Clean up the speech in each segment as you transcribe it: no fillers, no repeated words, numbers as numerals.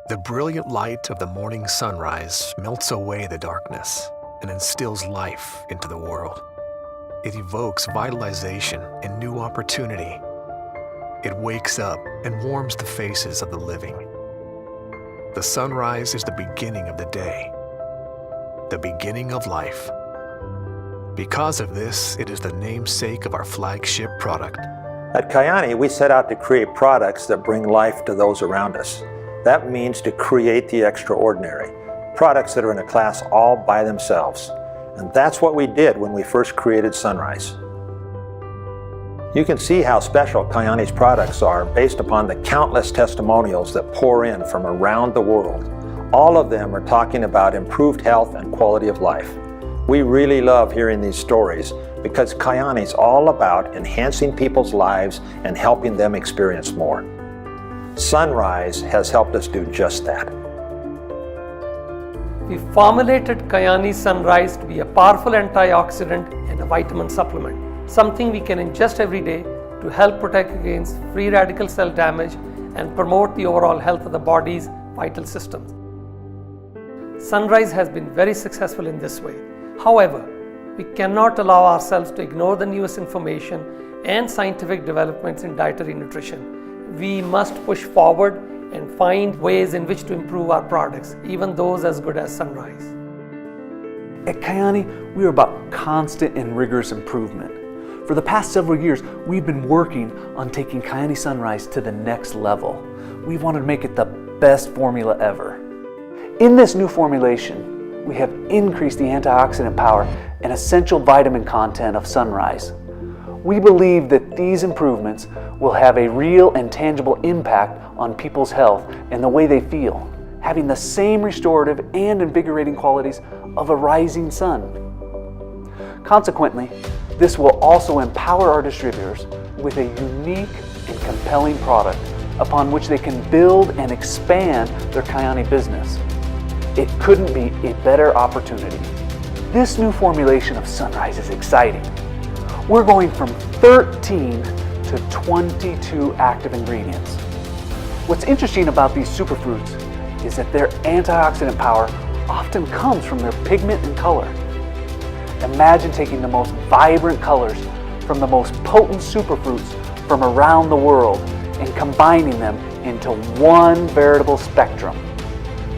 The brilliant light of the morning sunrise melts away the darkness and instills life into the world. It evokes vitalization and new opportunity. It wakes up and warms the faces of the living. The sunrise is the beginning of the day, the beginning of life. Because of this, it is the namesake of our flagship product. At Kyani, we set out to create products that bring life to those around us. That means to create the extraordinary, products that are in a class all by themselves. And that's what we did when we first created Sunrise. You can see how special Kyani's products are based upon the countless testimonials that pour in from around the world. All of them are talking about improved health and quality of life. We really love hearing these stories because Kyani's all about enhancing people's lives and helping them experience more. Sunrise has helped us do just that. We formulated Kyani Sunrise to be a powerful antioxidant and a vitamin supplement, something we can ingest every day to help protect against free radical cell damage and promote the overall health of the body's vital systems. Sunrise has been very successful in this way. However, we cannot allow ourselves to ignore the newest information and scientific developments in dietary nutrition. We must push forward and find ways in which to improve our products, even those as good as Sunrise. At Kyani, we are about constant and rigorous improvement. For the past several years, we've been working on taking Kyani Sunrise to the next level. We wanted to make it the best formula ever. In this new formulation, we have increased the antioxidant power and essential vitamin content of Sunrise. We believe that these improvements will have a real and tangible impact on people's health and the way they feel, having the same restorative and invigorating qualities of a rising sun. Consequently, this will also empower our distributors with a unique and compelling product upon which they can build and expand their Kyani business. It couldn't be a better opportunity. This new formulation of Sunrise is exciting. We're going from 13 to 22 active ingredients. What's interesting about these superfruits is that their antioxidant power often comes from their pigment and color. Imagine taking the most vibrant colors from the most potent superfruits from around the world and combining them into one veritable spectrum.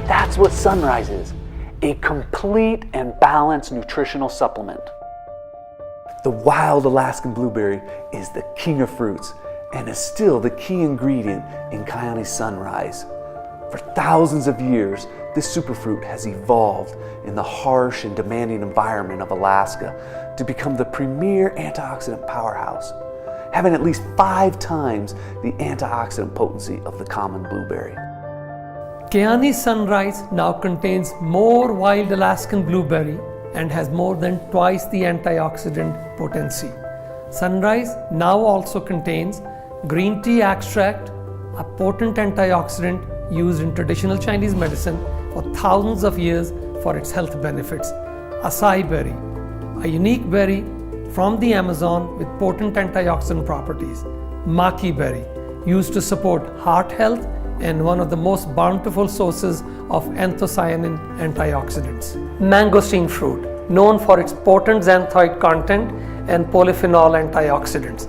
That's what Sunrise is, a complete and balanced nutritional supplement. The wild Alaskan blueberry is the king of fruits and is still the key ingredient in Kyani Sunrise. For thousands of years, this superfruit has evolved in the harsh and demanding environment of Alaska to become the premier antioxidant powerhouse, having at least 5 times the antioxidant potency of the common blueberry. Kyani Sunrise now contains more wild Alaskan blueberry and has more than twice the antioxidant potency. Sunrise now also contains green tea extract, a potent antioxidant used in traditional Chinese medicine for thousands of years for its health benefits. Acai berry, a unique berry from the Amazon with potent antioxidant properties. Maqui berry, used to support heart health and one of the most bountiful sources of anthocyanin antioxidants. Mangosteen fruit, known for its potent xanthoid content and polyphenol antioxidants.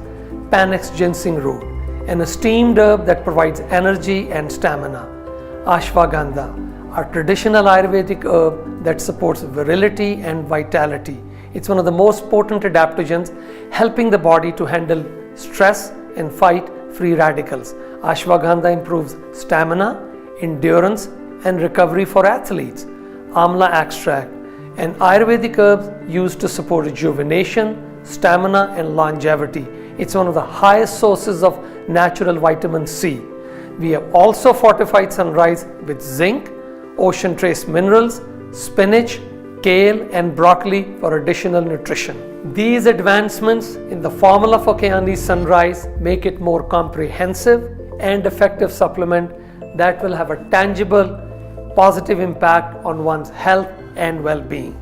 Panax ginseng root, an esteemed herb that provides energy and stamina. Ashwagandha, a traditional Ayurvedic herb that supports virility and vitality. It's one of the most potent adaptogens, helping the body to handle stress and fight free radicals. Ashwagandha improves stamina, endurance, and recovery for athletes. Amla extract, an Ayurvedic herb used to support rejuvenation, stamina, and longevity. It's one of the highest sources of natural vitamin C. We have also fortified Sunrise with zinc, ocean trace minerals, spinach, kale, and broccoli for additional nutrition. These advancements in the formula for Kyani Sunrise make it more comprehensive and effective supplement that will have a tangible, positive impact on one's health and well-being.